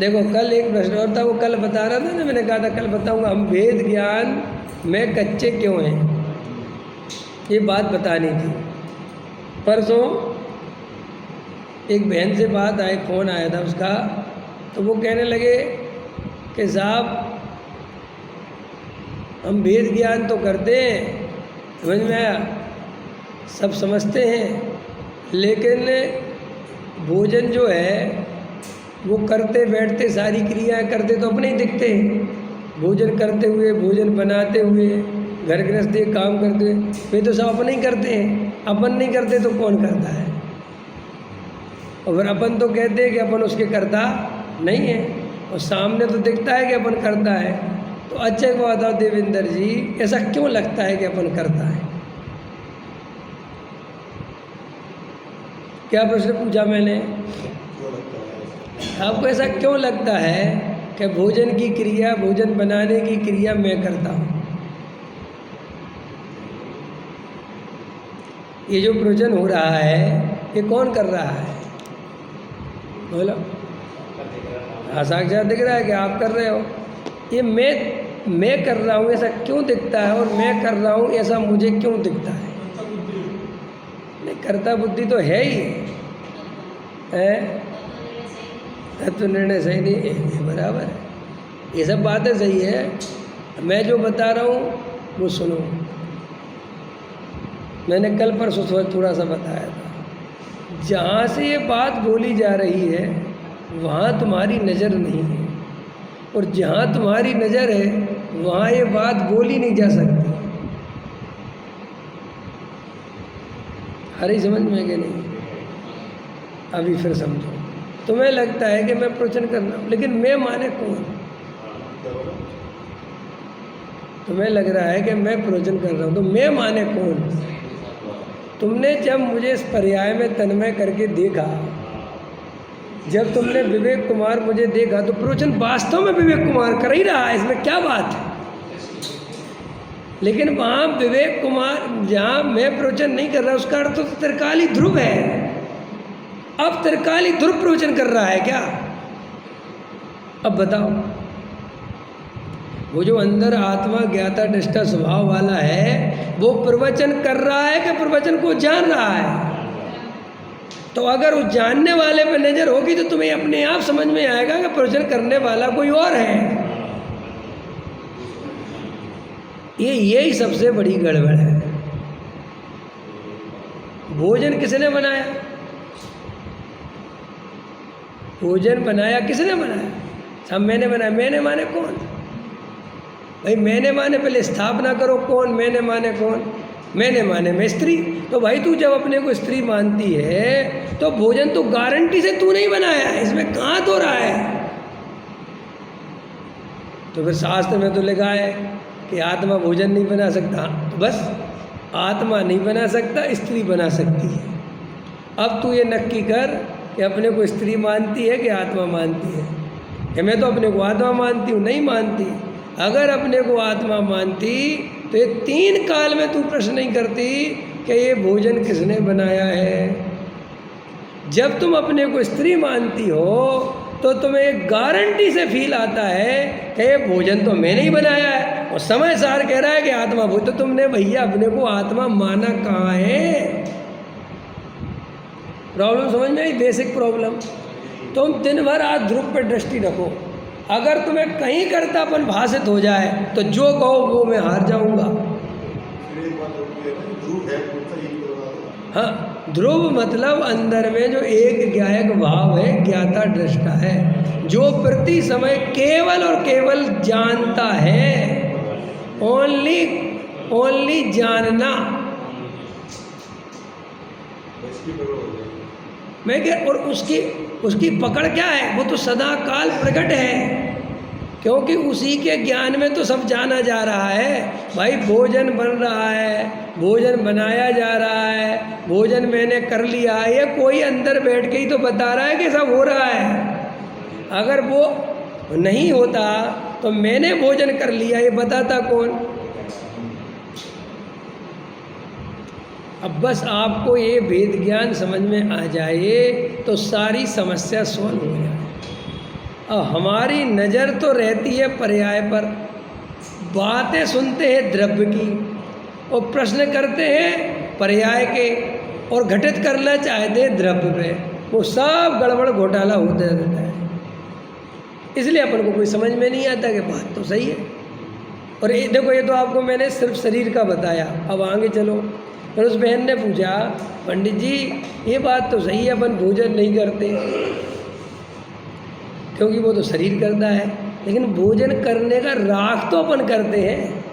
देखो कल एक प्रश्न और था, वो कल बता रहा था ना, मैंने कहा था कल बताऊंगा। हम वेद ज्ञान में कच्चे क्यों हैं, ये बात बतानी थी। परसों एक बहन से बात आई, फ़ोन आया था उसका, तो वो कहने लगे कि साहब हम वेद ज्ञान तो करते हैं, समझ में आया, सब समझते हैं, लेकिन भोजन जो है वो करते बैठते सारी क्रियाएं करते तो अपने ही दिखते हैं। भोजन करते हुए, भोजन बनाते हुए, घर गृहस्थी काम करते हुए, वे तो सब अपने ही करते हैं। अपन नहीं करते तो कौन करता है? और अपन तो कहते हैं कि अपन उसके करता नहीं है, और सामने तो दिखता है कि अपन करता है। तो अच्छे को बताओ देवेंद्र जी, ऐसा क्यों लगता है कि अपन करता है? क्या प्रश्न पूछा मैंने? आपको ऐसा क्यों लगता है कि भोजन की क्रिया, भोजन बनाने की क्रिया मैं करता हूँ? ये जो भोजन हो रहा है ये कौन कर रहा है? बोलो। हाँ, साक्षात दिख रहा है कि आप कर रहे हो। ये मैं कर रहा हूँ ऐसा क्यों दिखता है, और मैं कर रहा हूँ ऐसा मुझे क्यों दिखता है? नहीं, कर्ता बुद्धि तो है ही है, तत्व निर्णय सही नहीं है, बराबर है, ये सब बातें सही है। मैं जो बता रहा हूँ वो सुनो। मैंने कल परसों थोड़ा सा बताया था, जहाँ से ये बात बोली जा रही है वहाँ तुम्हारी नज़र नहीं है, और जहाँ तुम्हारी नज़र है वहाँ ये बात बोली नहीं जा सकती। हरी समझ में कि नहीं? अभी फिर समझो। तुम्हें लगता है कि मैं प्रवचन कर रहा हूँ, लेकिन मैं माने कौन? तुम्हें लग रहा है कि मैं प्रवचन कर रहा हूँ, तो मैं माने कौन? तुमने जब मुझे इस पर्याय में तन्मय करके देखा, जब तुमने विवेक कुमार मुझे देखा, तो प्रवचन वास्तव में विवेक कुमार कर ही रहा है, इसमें क्या बात है? लेकिन वहाँ विवेक कुमार, जहाँ मैं प्रवचन नहीं कर रहा, उसका अर्थ तो त्रिकाली ध्रुव है। अब त्रिकाली ध्रुव प्रवचन कर रहा है क्या? अब बताओ, वो जो अंदर आत्मा ज्ञाता दृष्टा स्वभाव वाला है, वो प्रवचन कर रहा है कि प्रवचन को जान रहा है? तो अगर उस जानने वाले पर नजर होगी तो तुम्हें अपने आप समझ में आएगा कि प्रवचन करने वाला कोई और है। यही सबसे बड़ी गड़बड़ है। भोजन किसने बनाया? भोजन बनाया किसने बनाया? सब मैंने बनाया। मैंने माने कौन? भाई मैंने माने पहले स्थापना करो, कौन मैंने माने कौन? मैंने माने मैं स्त्री। तो भाई तू जब अपने को स्त्री मानती है तो भोजन तो गारंटी से तू नहीं बनाया है, इसमें कहाँ तो रहा है? तो फिर शास्त्र में तो लिखा है कि आत्मा भोजन नहीं बना सकता, तो बस आत्मा नहीं बना सकता, स्त्री बना सकती है। अब तू ये नक्की कर कि अपने को स्त्री मानती है कि आत्मा मानती है? कि मैं तो अपने को आत्मा मानती हूँ। नहीं मानती। अगर अपने को आत्मा मानती तो ये 3 काल में तू प्रश्न नहीं करती कि ये भोजन किसने बनाया है। जब तुम अपने को स्त्री मानती हो तो तुम्हें एक गारंटी से फील आता है कि ये भोजन तो मैंने ही बनाया है, और समय सार कह रहा है कि आत्मा भोजन। तो तुमने भैया अपने को आत्मा माना कहाँ है? प्रॉब्लम समझ में आई? Basic problem. तुम दिन भर आज ध्रुव पर दृष्टि रखो, अगर तुम्हें कहीं कर्तापन भाषित हो जाए तो जो कहो वो मैं हार जाऊंगा। हाँ, ध्रुव मतलब अंदर में जो एक ज्ञायक भाव है, ज्ञाता दृष्टा है, जो प्रति समय केवल और केवल जानता है। ओनली जानना। मैं क्या, और उसकी पकड़ क्या है? वो तो सदा काल प्रकट है, क्योंकि उसी के ज्ञान में तो सब जाना जा रहा है। भाई भोजन बन रहा है, भोजन बनाया जा रहा है, भोजन मैंने कर लिया है, ये कोई अंदर बैठ के ही तो बता रहा है कि सब हो रहा है। अगर वो नहीं होता तो मैंने भोजन कर लिया, ये बताता कौन? अब बस आपको ये वेद ज्ञान समझ में आ जाए तो सारी समस्या सॉल्व हो जाए। अब हमारी नज़र तो रहती है पर्याय पर, बातें सुनते हैं द्रव्य की और प्रश्न करते हैं पर्याय के और घटित करना चाहते हैं द्रव्य पे, वो सब गड़बड़ घोटाला होता रहता है। इसलिए अपन को कोई समझ में नहीं आता कि बात तो सही है। और ये देखो, ये तो आपको मैंने सिर्फ शरीर का बताया, अब आगे चलो। फिर उस बहन ने पूछा, पंडित जी ये बात तो सही है, अपन भोजन नहीं करते क्योंकि वो तो शरीर करता है, लेकिन भोजन करने का राग तो अपन करते हैं।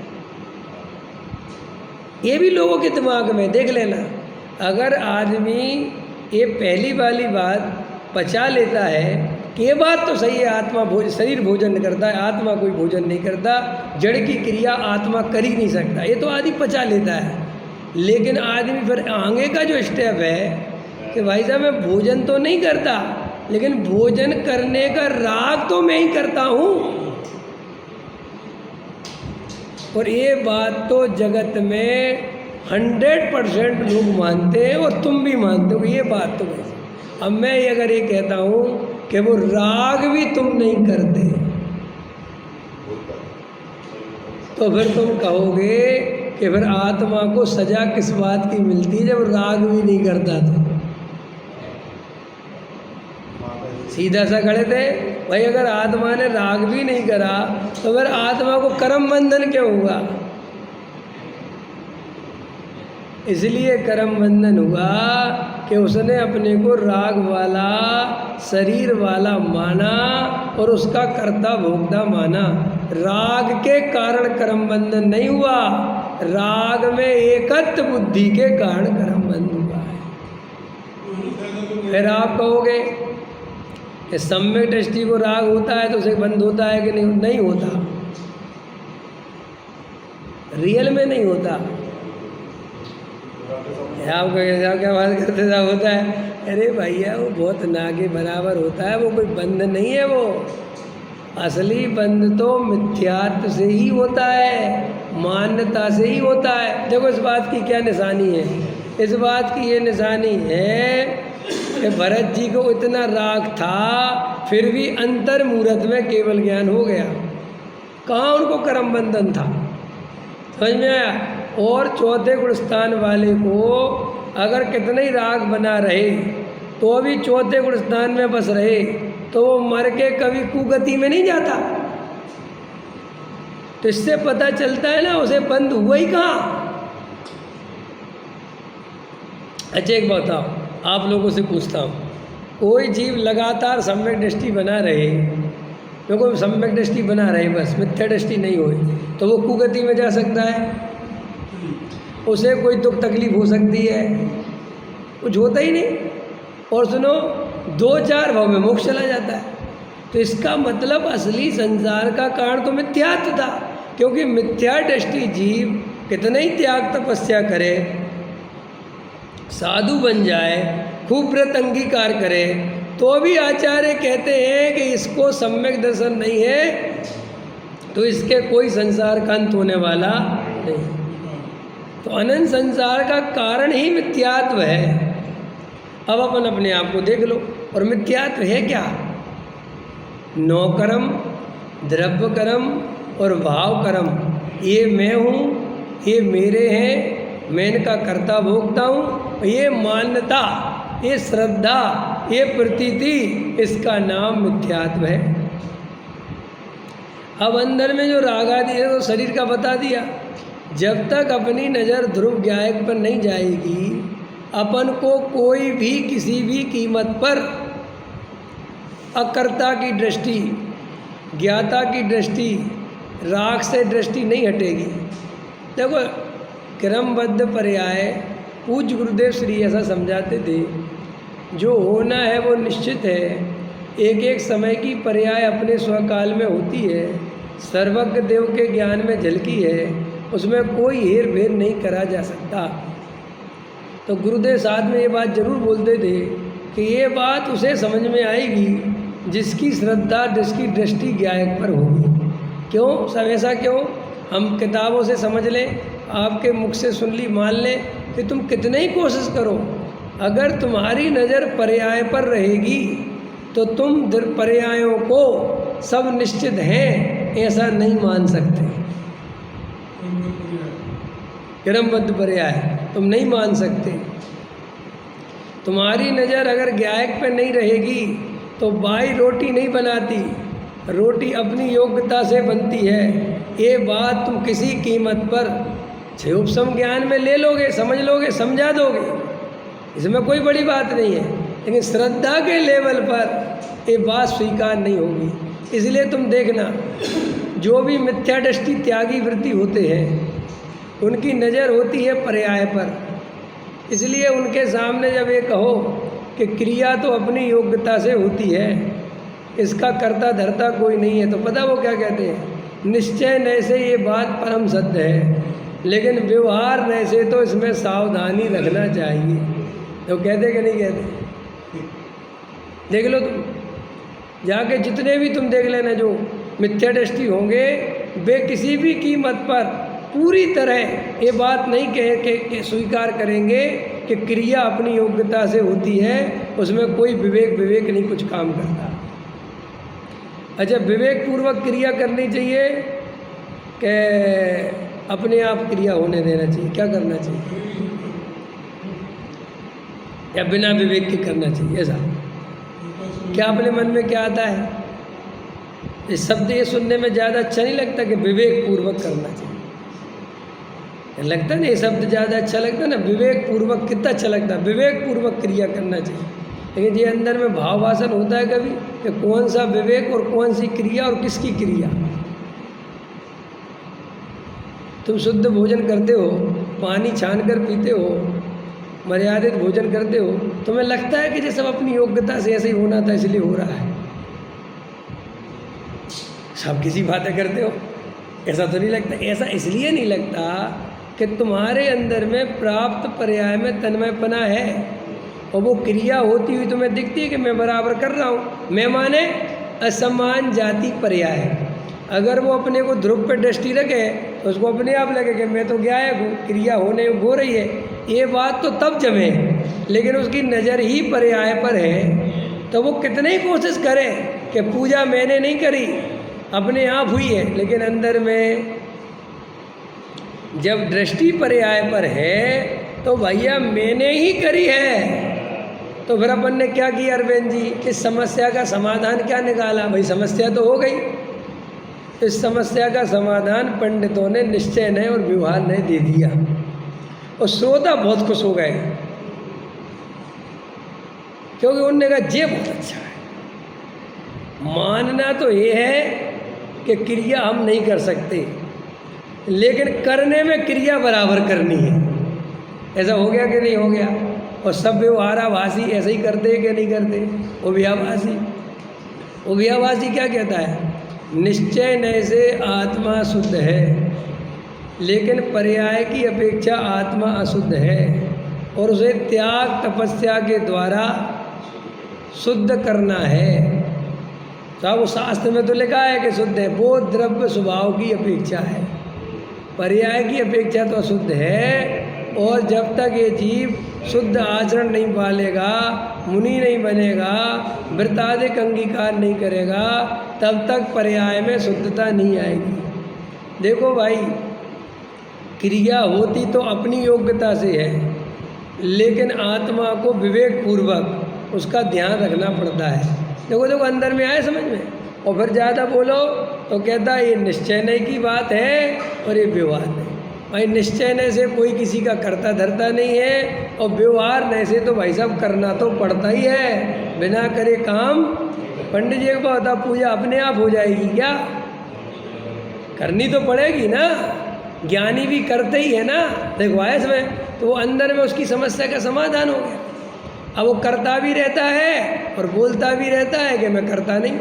ये भी लोगों के दिमाग में देख लेना, अगर आदमी ये पहली वाली बात पचा लेता है कि ये बात तो सही है, आत्मा शरीर भोजन करता है, आत्मा कोई भोजन नहीं करता, जड़ की क्रिया आत्मा कर ही नहीं सकता, ये तो आदमी पचा लेता है। लेकिन आदमी फिर आगे का जो स्टेप है कि भाई साहब मैं भोजन तो नहीं करता, लेकिन भोजन करने का राग तो मैं ही करता हूँ। और ये बात तो जगत में 100% लोग मानते हैं और तुम भी मानते हो, ये बात तो है। अब मैं अगर ये कहता हूँ कि वो राग भी तुम नहीं करते, तो फिर तुम कहोगे कि फिर आत्मा को सजा किस बात की मिलती है जब राग भी नहीं करता। तो सीधा सा खड़े थे भाई, अगर आत्मा ने राग भी नहीं करा तो फिर आत्मा को कर्म बंधन क्यों हुआ? इसलिए कर्म बंधन हुआ कि उसने अपने को राग वाला शरीर वाला माना और उसका कर्ता भोक्ता माना। राग के कारण कर्म बंधन नहीं हुआ, राग में एकत्व बुद्धि के कारण कर्म बंधन हुआ है। फिर आप कहोगे कि सम्यक दृष्टि को राग होता है तो उसे बंद होता है कि नहीं? नहीं होता, रियल में नहीं होता। आप क्या बात करते थे, होता है? अरे भैया वो बहुत ना के बराबर होता है, वो कोई बंध नहीं है। वो असली बंध तो मिथ्यात्व से ही होता है, मान्यता से ही होता है। देखो इस बात की क्या निशानी है? इस बात की ये निशानी है कि भरत जी को इतना राग था फिर भी अंतर मुहूर्त में केवल ज्ञान हो गया। कहाँ उनको कर्म बंधन था? समझ में आया? और चौथे गुण स्थान वाले को अगर कितने ही राग बना रहे तो भी चौथे गुण स्थान में बस रहे तो वो मर के कभी कुगति में नहीं जाता। तो इससे पता चलता है ना उसे बंद हुआ ही कहाँ। अच्छा एक बात बताओ, आप लोगों से पूछता हूँ, कोई जीव लगातार सम्यक दृष्टि बना रहे, क्योंकि सम्यक दृष्टि बना रहे बस मिथ्या दृष्टि नहीं हुई, तो वो कुगति में जा सकता है? उसे कोई दुख तकलीफ हो सकती है? कुछ होता ही नहीं। और सुनो, 2-4 भाव में मोक्ष चला जाता है। तो इसका मतलब असली संसार का कारण तो मिथ्यात्व था, क्योंकि मिथ्या दृष्टि जीव कितने ही त्याग तपस्या करे, साधु बन जाए, खूब व्रत अंगीकार करे, तो भी आचार्य कहते हैं कि इसको सम्यक दर्शन नहीं है, तो इसके कोई संसार का अंत होने वाला नहीं। तो अनंत संसार का कारण ही मिथ्यात्व है। अब अपन अपने आप को देख लो, और मिथ्यात्व है क्या? नौकर्म, द्रव्य कर्म और भाव कर्म, ये मैं हूँ, ये मेरे हैं, मैं इनका कर्ता भोगता हूँ, ये मान्यता, ये श्रद्धा, ये प्रतीति, इसका नाम मिथ्यात्व है। अब अंदर में जो राग आदि है तो शरीर का बता दिया। जब तक अपनी नज़र ध्रुव ज्ञायक पर नहीं जाएगी, अपन को कोई भी किसी भी कीमत पर अकर्ता की दृष्टि, ज्ञाता की दृष्टि, राग से दृष्टि नहीं हटेगी। देखो क्रमबद्ध पर्याय पूज्य गुरुदेव श्री ऐसा समझाते थे, जो होना है वो निश्चित है, एक एक समय की पर्याय अपने स्वकाल में होती है, सर्वज्ञ देव के ज्ञान में झलकी है, उसमें कोई हेर फेर नहीं करा जा सकता। तो गुरुदेव साथ में ये बात जरूर बोलते थे कि ये बात उसे समझ में आएगी जिसकी श्रद्धा, जिसकी दृष्टि ज्ञायक पर होगी। क्यों सब ऐसा क्यों? हम किताबों से समझ लें, आपके मुख से सुन ली, मान लें कि तुम कितने ही कोशिश करो, अगर तुम्हारी नज़र पर्याय पर रहेगी तो तुम पर्यायों को सब निश्चित हैं, ऐसा नहीं मान सकते। क्रमबद्ध पर्याय तुम नहीं मान सकते। तुम्हारी नज़र अगर गायक पे नहीं रहेगी तो बाई रोटी नहीं बनाती, रोटी अपनी योग्यता से बनती है। ये बात तुम किसी कीमत पर छह उपसम ज्ञान में ले लोगे, समझ लोगे, समझा दोगे, इसमें कोई बड़ी बात नहीं है। लेकिन श्रद्धा के लेवल पर ये बात स्वीकार नहीं होगी। इसलिए तुम देखना, जो भी मिथ्या दृष्टि त्यागी वृत्ति होते हैं उनकी नज़र होती है पर्याय पर। इसलिए उनके सामने जब ये कहो कि क्रिया तो अपनी योग्यता से होती है, इसका कर्ता धर्ता कोई नहीं है, तो पता वो क्या कहते हैं? निश्चय नय से ये बात परम सत्य है, लेकिन व्यवहार नय से तो इसमें सावधानी रखना चाहिए। तो कहते कि नहीं कहते? देख लो तुम जाके, जितने भी तुम देख लेना जो मिथ्या दृष्टि होंगे, वे किसी भी कीमत पर पूरी तरह ये बात नहीं कह के स्वीकार करेंगे कि क्रिया अपनी योग्यता से होती है, उसमें कोई विवेक नहीं कुछ काम करता। अच्छा, विवेक पूर्वक क्रिया करनी चाहिए कि अपने आप क्रिया होने देना चाहिए? क्या करना चाहिए? या बिना विवेक के करना चाहिए? ऐसा क्या अपने मन में क्या आता है? ये शब्द ये सुनने में ज़्यादा अच्छा नहीं लगता कि विवेक पूर्वक करना चाहिए? लगता नहीं, शब्द ज़्यादा अच्छा लगता ना, विवेक पूर्वक कितना अच्छा लगता है। विवेक पूर्वक क्रिया करना चाहिए। लेकिन ये अंदर में भाव वासन होता है कभी कि कौन सा विवेक और कौन सी क्रिया और किसकी क्रिया। तुम शुद्ध भोजन करते हो, पानी छान कर पीते हो, मर्यादित भोजन करते हो, तुम्हें लगता है कि जैसे सब अपनी योग्यता से ऐसे ही होना था इसलिए हो रहा है। सब किसी बातें करते हो, ऐसा तो नहीं लगता। ऐसा इसलिए नहीं लगता कि तुम्हारे अंदर में प्राप्त पर्याय में तन्मयपना है, और वो क्रिया होती हुई तुम्हें दिखती है कि मैं बराबर कर रहा हूँ। मैं माने असमान जाति पर्याय। अगर वो अपने को ध्रुव पे दृष्टि रखे तो उसको अपने आप लगे कि मैं तो गायक हूँ, क्रिया होने हो रही है, ये बात तो तब जमे। लेकिन उसकी नज़र ही पर्याय पर है, तो वो कितने ही कोशिश करे कि पूजा मैंने नहीं करी, अपने आप हुई है, लेकिन अंदर में जब दृष्टि पर्याय पर है तो भैया मैंने ही करी है। तो फिर अपन ने क्या किया अरविंद जी? इस समस्या का समाधान क्या निकाला? भाई समस्या तो हो गई। इस समस्या का समाधान पंडितों ने निश्चय नय और व्यवहार नय दे दिया, और श्रोता बहुत खुश हो गए, क्योंकि उन्होंने कहा ये बहुत अच्छा है। मानना तो ये है कि क्रिया हम नहीं कर सकते, लेकिन करने में क्रिया बराबर करनी है। ऐसा हो गया कि नहीं हो गया? और सब व्यवहाराभासी ऐसे ही करते हैं कि नहीं करते? उभयाभासी क्या कहता है? निश्चय नय से आत्मा शुद्ध है, लेकिन पर्याय की अपेक्षा आत्मा अशुद्ध है, और उसे त्याग तपस्या के द्वारा शुद्ध करना है। साहब शास्त्र में तो लिखा है कि शुद्ध है, वो द्रव्य स्वभाव की अपेक्षा है, पर्याय की अपेक्षा तो अशुद्ध है। और जब तक ये जीव शुद्ध आचरण नहीं पालेगा, मुनि नहीं बनेगा, व्रतादिक अंगीकार नहीं करेगा, तब तक पर्याय में शुद्धता नहीं आएगी। देखो भाई, क्रिया होती तो अपनी योग्यता से है, लेकिन आत्मा को विवेक पूर्वक उसका ध्यान रखना पड़ता है। देखो अंदर में आए समझ में। और फिर ज़्यादा बोलो तो कहता है ये निश्चय नय की बात है और ये व्यवहार नहीं। भाई निश्चय नय से कोई किसी का करता धरता नहीं है, और व्यवहार नय से तो भाई साहब करना तो पड़ता ही है। बिना करे काम, पंडित जी को बता, पूजा अपने आप हो जाएगी क्या? करनी तो पड़ेगी ना। ज्ञानी भी करते ही है ना, देखो आए इसमें, तो वो अंदर में उसकी समस्या का समाधान हो गया। अब वो करता भी रहता है और बोलता भी रहता है कि मैं करता नहीं।